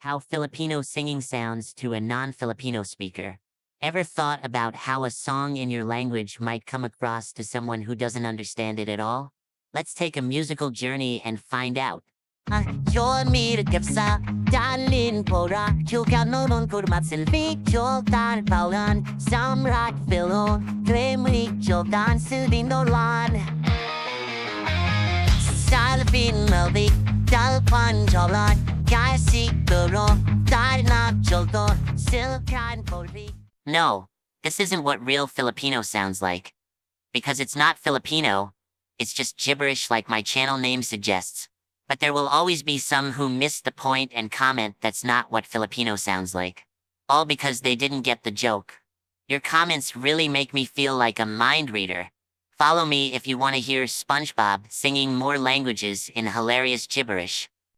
how Filipino singing sounds to a non-Filipino speaker. Ever thought about how a song in your language might come across to someone who doesn't understand it at all? Let's take a musical journey and find out. sa dalin pora Chulka nonon kurmat silvi Chultan paulan Samrak filo Kremli chultan sudin dolan Salvin melvik Dalpan jolan Kasi guro Darnap chulto Silkan polvi. No, this isn't what real Filipino sounds like. Because it's not Filipino, it's just gibberish like my channel name suggests. But there will always be some who miss the point and comment that's not what Filipino sounds like. All because they didn't get the joke. Your comments really make me feel like a mind reader. Follow me if you want to hear Spongebob singing more languages in hilarious gibberish.